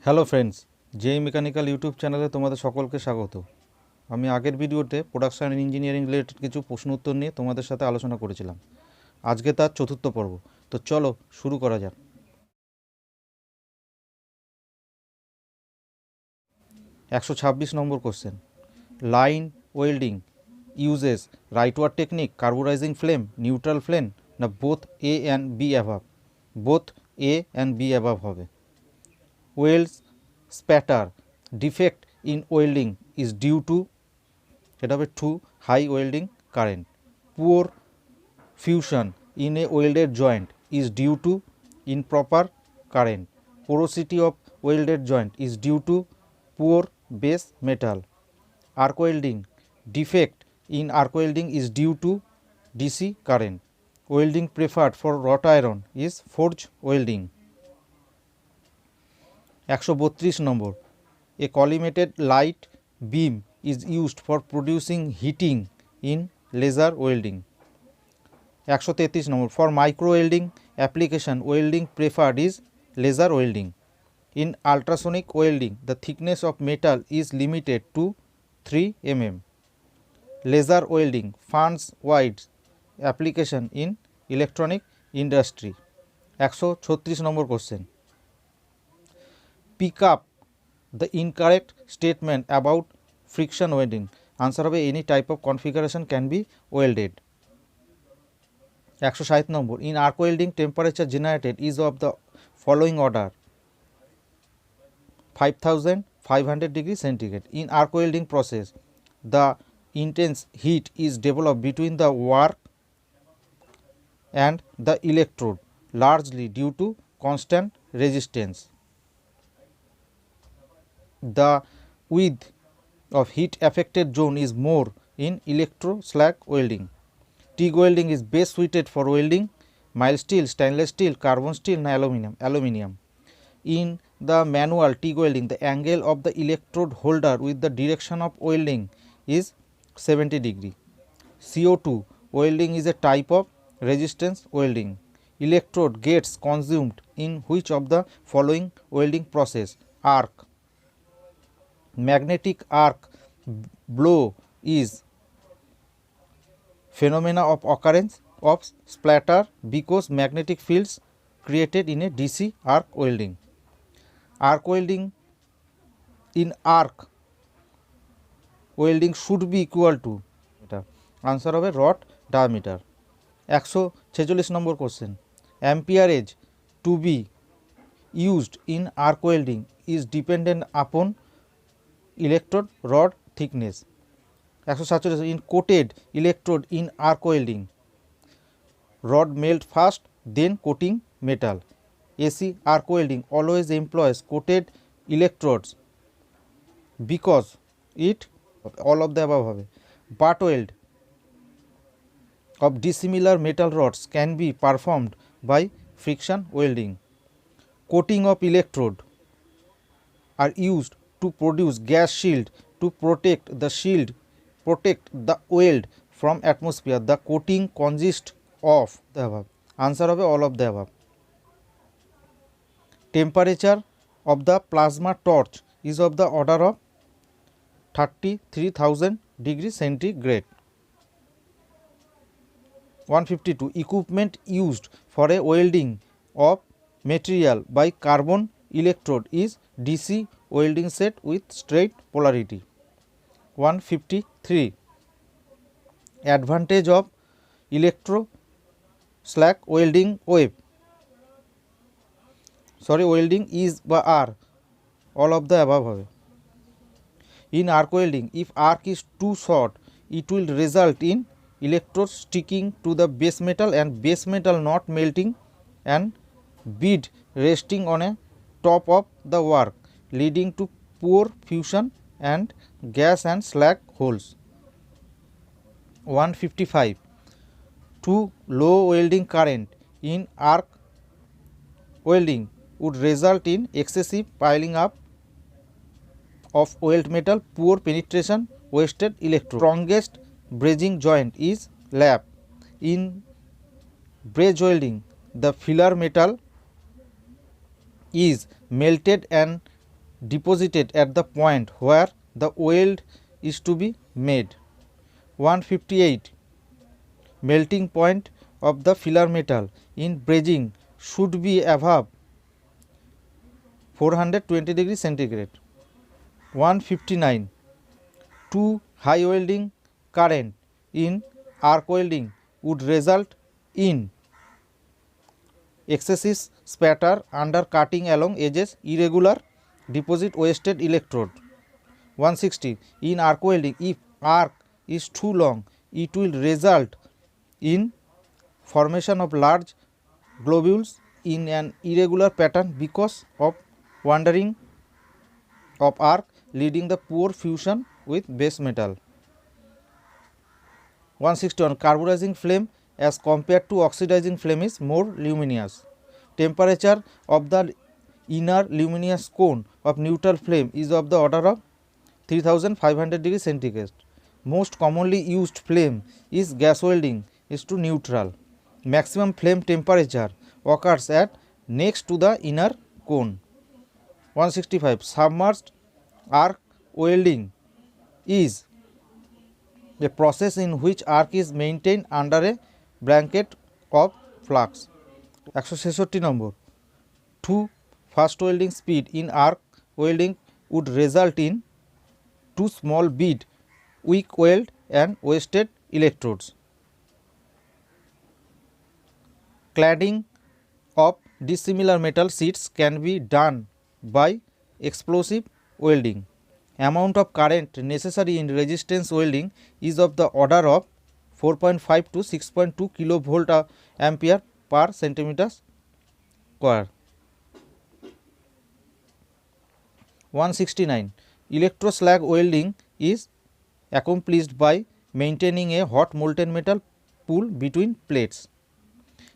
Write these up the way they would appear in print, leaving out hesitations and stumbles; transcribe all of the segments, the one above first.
Hello friends, জেই mechanical YouTube চ্যানেলে তোমাদের সকলকে স্বাগত। আমি আগের ভিডিওতে প্রোডাকশন ইঞ্জিনিয়ারিং রিলেটেড কিছু প্রশ্ন উত্তর নিয়ে তোমাদের সাথে আলোচনা করেছিলাম। আজকে তার চতুর্থ পর্ব। তো চলো শুরু করা যাক। 126 number question, line welding uses rightward technique, carburising flame, neutral flame, না both A and B above? Both A and B above হবে। Welds spatter defect in welding is due to, সেটা হবে too high welding current. Poor fusion in a welded joint is due to improper current. Porosity of welded joint is due to poor base metal. Arc welding defect in arc welding is due to DC current. Welding preferred for wrought iron is forge welding. 132 number, a collimated light beam is used for producing heating in laser welding. 133 number, for micro welding application welding preferred is laser welding. In ultrasonic welding the thickness of metal is limited to 3 mm. Laser welding finds wide application in electronic industry. 136 number question, pick up the incorrect statement about friction welding. Answer হবে any type of configuration can be welded. 160 number, in arc welding temperature generated is of the following order: 5500 degree centigrade. In arc welding process the intense heat is developed between the work and the electrode largely due to constant resistance. The width of heat affected zone is more in electroslag welding. TIG welding is best suited for welding mild steel, stainless steel, carbon steel, na aluminium. In the manual TIG welding the angle of the electrode holder with the direction of welding is 70 degree. CO2 welding is a type of resistance welding. Electrode gets consumed in which of the following welding process? Arc. Magnetic arc blow is phenomena of occurrence of splatter because magnetic fields created in a DC arc welding. Arc welding, in arc welding should be equal to, এটা answer হবে rod diameter. 146 number question, amperage to be used in arc welding is dependent upon electrode rod thickness. 147, in coated electrode in arc welding rod melt first then coating metal. AC arc welding always employs coated electrodes because it, all of the above হবে। butt weld of dissimilar metal rods can be performed by friction welding. Coating of electrode are used to produce gas shield to protect the weld from atmosphere. The coating consists of the above. Answer হবে all of the above. Temperature of the plasma torch is of the order of 33,000 degree centigrade. 152, equipment used for a welding of material by carbon electrode is DC welding set with straight polarity. 153, advantage of electroslag welding welding is বা are, all of the above হবে। In arc welding if arc is too short it will result in electrode sticking to the base metal and base metal not melting and bead resting on a top of the work leading to poor fusion and gas and slag holes. 155, too low welding current in arc welding would result in excessive piling up of weld metal, poor penetration, wasted electrode. Strongest brazing joint is lap. In braze welding the filler metal is melted and deposited at the point where the weld is to be made. 158. Melting point of the filler metal in brazing should be above 420 degrees centigrade. 159. Too high welding current in arc welding would result in excessive spatter, undercutting along edges, irregular deposit, wasted electrode. 160. In arc welding, if arc is too long, it will result in formation of large globules in an irregular pattern because of wandering of arc, leading the poor fusion with base metal. 161. Carburizing flame as compared to oxidizing flame is more luminous. Temperature of the inner luminous cone of neutral flame is of the order of 3500 degrees centigrade. Most commonly used flame is gas welding is to neutral. Maximum flame temperature occurs at next to the inner cone. 165. Submerged arc welding is a process in which arc is maintained under a blanket of flux. 166 number. Too fast welding speed in arc welding would result in too small bead, weak weld and wasted electrodes. Cladding of dissimilar metal sheets can be done by explosive welding. Amount of current necessary in resistance welding is of the order of 4.5 to 6.2 kilovolt ampere per centimeter square. 169. Electroslag welding is accomplished by maintaining a hot molten metal pool between plates.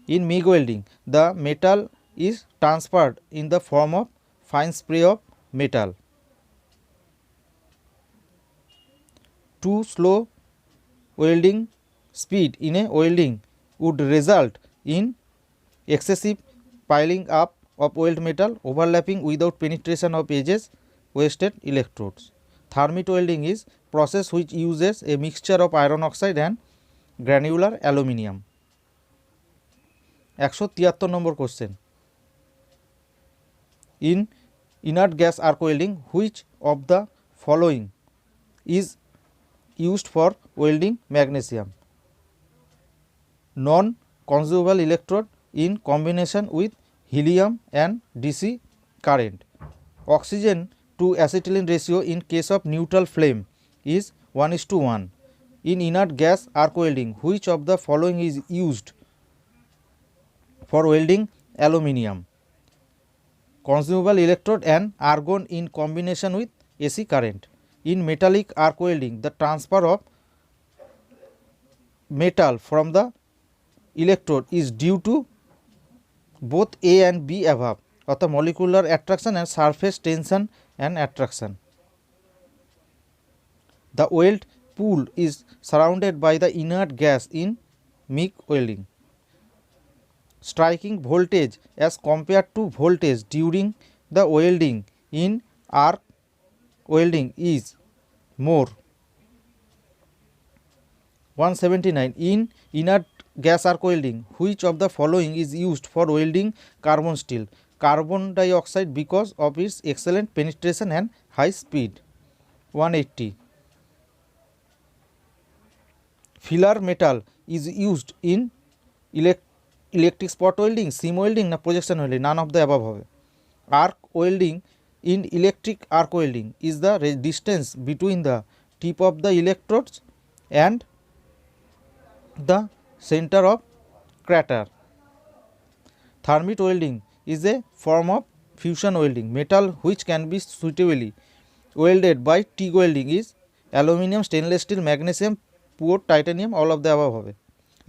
In MIG welding, the metal is transferred in the form of fine spray of metal. Too slow welding speed in a welding would result in excessive piling up of weld metal, overlapping without penetration of edges, wasted electrodes. Thermit welding is process which uses a mixture of iron oxide and granular aluminium. 173 number question. In inert gas arc welding, which of the following is used for welding magnesium? Non-consumable electrode in combination with helium and DC current. Oxygen to acetylene ratio in case of neutral flame is 1:1. In inert gas arc welding, which of the following is used for welding aluminium? Consumable electrode and argon in combination with AC current. In metallic arc welding, the transfer of metal from the electrode is due to both A and B above, অর্থাৎ molecular attraction and surface tension and attraction. The weld pool is surrounded by the inert gas in MIG welding. Striking voltage as compared to voltage during the welding in arc welding is more. 179. In inert gas arc welding, which of the following is used for welding carbon steel? Carbon dioxide because of its excellent penetration and high speed. 180. Filler metal is used in electric spot welding, seam welding na projection welding? None of the above হবে. Arc welding in electric arc welding is the distance between the tip of the electrodes and the center of crater. Thermit welding is a form of fusion welding. Metal which can be suitably welded by TIG welding is aluminum, stainless steel, magnesium, pure titanium, all of the above হবে.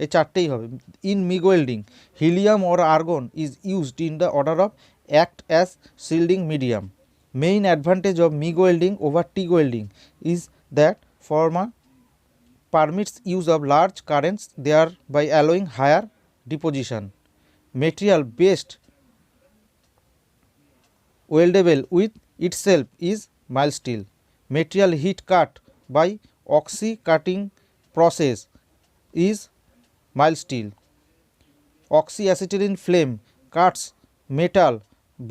এই চারটেই হবে। In MIG welding, helium or argon is used in the order of act as shielding medium. Main advantage of MIG welding over TIG welding is that former permits use of large currents, thereby allowing higher deposition. Material based weldable with itself is mild steel. Material heat cut by oxy cutting process is mild steel. Oxyacetylene flame cuts metal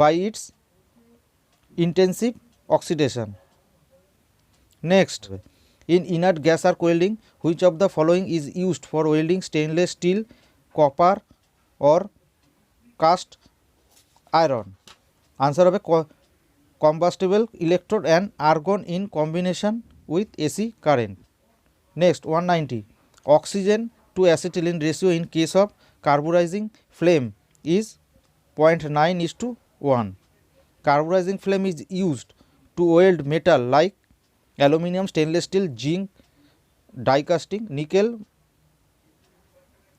by its intensive oxidation. Next, in inert gas arc welding, which of the following is used for welding stainless steel, copper or cast iron? Answer হবে combustible electrode and argon in combination with AC current. Next, 190. Oxygen to acetylene ratio in case of carburizing flame is 0.9:1. Carburizing flame is used to weld metal like aluminum, stainless steel, zinc, die casting, nickel.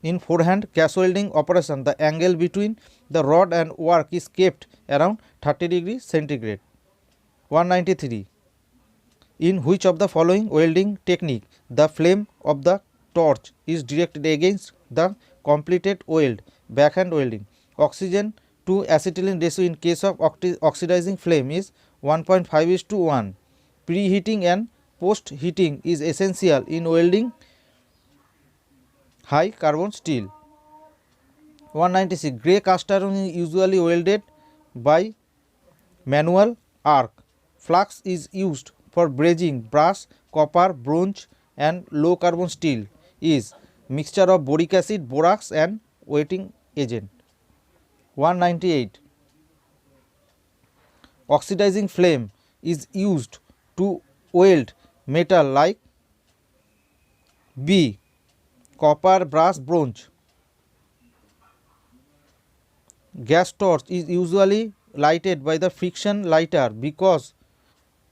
In forehand gas welding operation, the angle between the rod and work is kept around 30 degrees centigrade. 193. In which of the following welding technique the flame of the torch is directed against the completed weld? Backhand welding. Oxygen to acetylene ratio in case of oxidizing flame is 1.5:1. Preheating and post heating is essential in welding high carbon steel. 196. Grey cast iron is usually welded by manual arc. Flux is used for brazing brass, copper, bronze and low carbon steel is mixture of boric acid, borax and wetting agent. 198. Oxidizing flame is used to weld metal like B. Copper, brass, bronze. Gas torch is usually lighted by the friction lighter because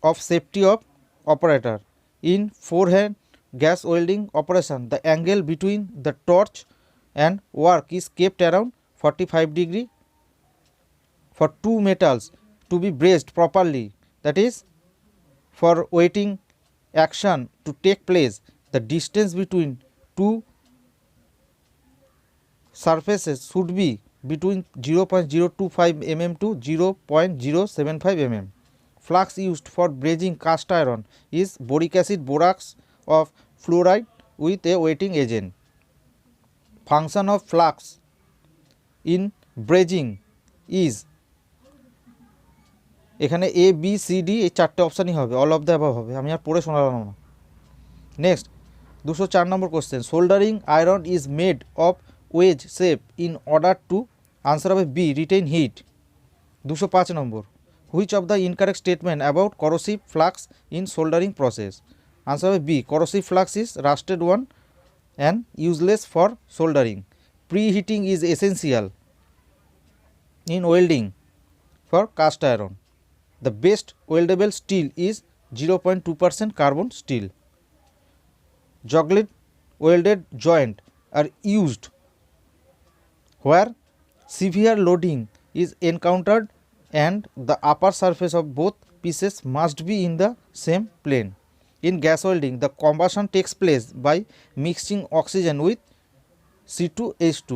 of safety of operator. In forehand gas welding operation, the angle between the torch and work is kept around 45 degree. For two metals to be brazed properly, that is for wetting action to take place, the distance between two surfaces should be between 0.025 mm to 0.075 mm. Flux used for brazing cast iron is boric acid, borax of fluoride with a wetting agent. Function of flux in brazing is এখানে A B C D এই চারটে অপশানই হবে, all of the above হবে, আমি আর পড়ে শোনালাম না। Next 204 number question, soldering iron is made of wedge shape in order to, answer হবে B, retain heat. 205 number, which of the incorrect statement about corrosive flux in soldering process? Answer হবে B, corrosive flux is rusted one and useless for soldering. Preheating is essential in welding for cast iron. The best weldable steel is 0.2% carbon steel. Joglet welded joint are used where severe loading is encountered and the upper surface of both pieces must be in the same plane. In gas welding, the combustion takes place by mixing oxygen with C2H2.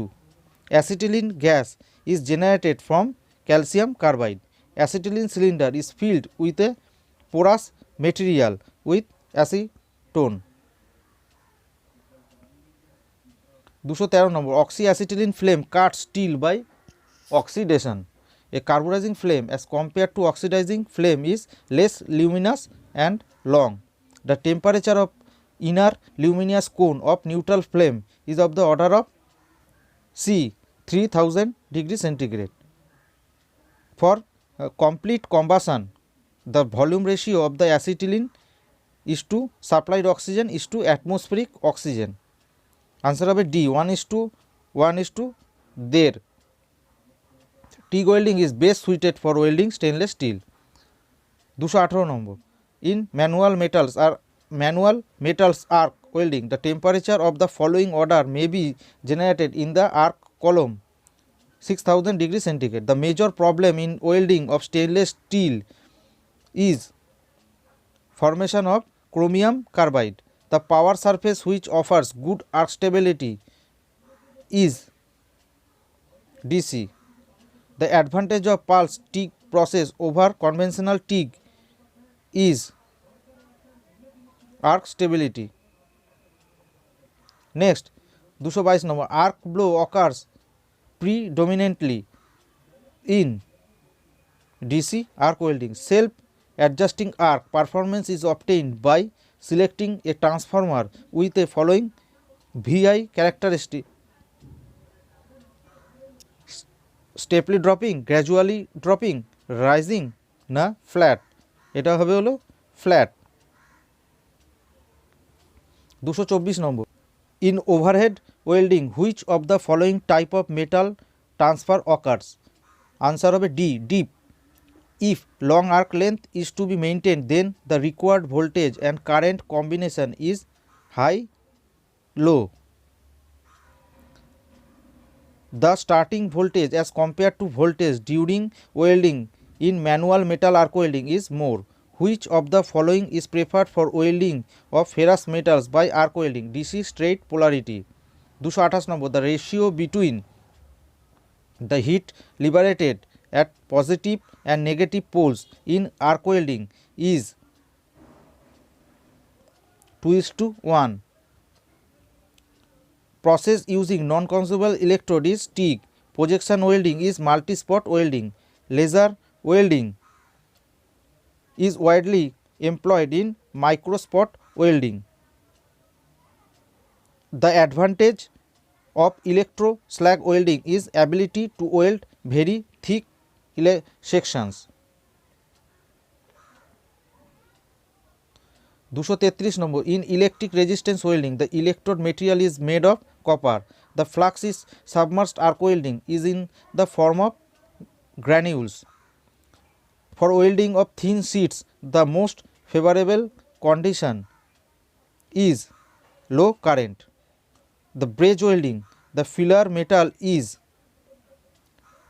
Acetylene gas is generated from calcium carbide. Acetylene cylinder is filled with a porous material with acetone. 213 number, oxyacetylene flame cuts steel by oxidation. A carburizing flame as compared to oxidizing flame is less luminous and long. The temperature of inner luminous cone of neutral flame is of the order of C, 3000 degrees centigrade. For complete combustion, the volume ratio of the acetylene is to supplied oxygen is to atmospheric oxygen. Answer হবে D, 1:1:1. TIG welding is best suited for welding stainless steel. 218 number, in manual metals arc welding, the temperature of the following order may be generated in the arc column: 6000 degrees centigrade. The major problem in welding of stainless steel is formation of chromium carbide. The power surface which offers good arc stability is DC. The advantage of pulse TIG process over conventional TIG is arc stability. Next, 222 number, arc blow occurs predominantly in DC arc welding. Self adjusting arc performance is obtained by selecting a transformer with a following VI characteristic: steeply dropping, gradually dropping, rising না flat. এটা হবে হলো flat. 224 number, in overhead welding which of the following type of metal transfer occurs? Answer হবে D, dip. If long arc length is to be maintain then the required voltage and current combination is high, low. The starting voltage as compared to voltage during welding in manual metal arc welding is more. Which of the following is preferred for welding of ferrous metals by arc welding? DC straight polarity. 228 number, the ratio between the heat liberated at positive and negative poles in arc welding is 2:1. Process using non-consumable electrode is TIG. Projection welding is multi-spot welding. Laser welding is widely employed in microspot welding. The advantage of electro slag welding is ability to weld very thick sections. 233 number, in electric resistance welding the electrode material is made of copper. The flux is submerged arc welding is in the form of granules. For welding of thin sheets the most favorable condition is low current. The bridge welding the filler metal is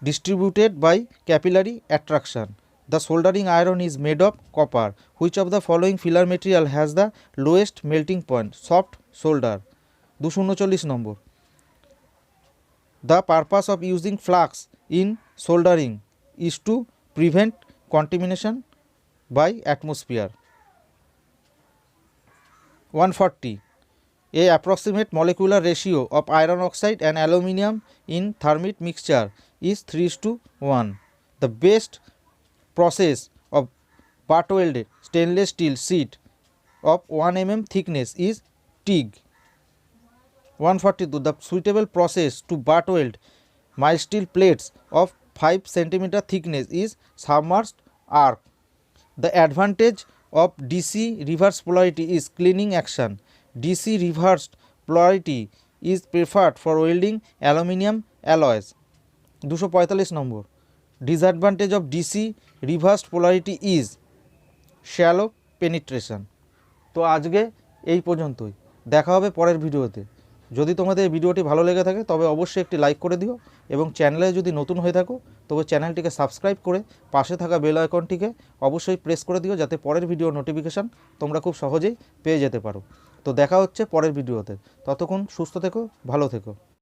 distributed by capillary attraction. The soldering iron is made of copper. Which of the following filler material has the lowest melting point? Soft solder. 239 number, the purpose of using flux in soldering is to prevent contamination by atmosphere. 140, a approximate molecular ratio of iron oxide and aluminium in thermite mixture is 3:1. The best process of butt welded stainless steel sheet of 1 mm thickness is TIG. 142, the suitable process to butt weld mild steel plates of 5 cm thickness is submerged arc. The advantage of DC reverse polarity is cleaning action. DC reversed polarity is preferred for welding aluminium alloys. 245 number, disadvantage of DC reversed polarity is shallow penetration. তো আজকে এই পর্যন্তই, দেখা হবে পরের ভিডিওতে। যদি তোমাদের এই ভিডিওটি ভালো লেগে থাকে তবে অবশ্যই একটি লাইক করে দিও এবং চ্যানেলে যদি নতুন হয়ে থাকো তবে চ্যানেলটিকে সাবস্ক্রাইব করে পাশে থাকা বেল আইকনটিকে অবশ্যই প্রেস করে দিও যাতে পরের ভিডিও নোটিফিকেশান তোমরা খুব সহজেই পেয়ে যেতে পারো। তো দেখা হচ্ছে পরের ভিডিওতে, ততক্ষণ সুস্থ থেকো, ভালো থেকো।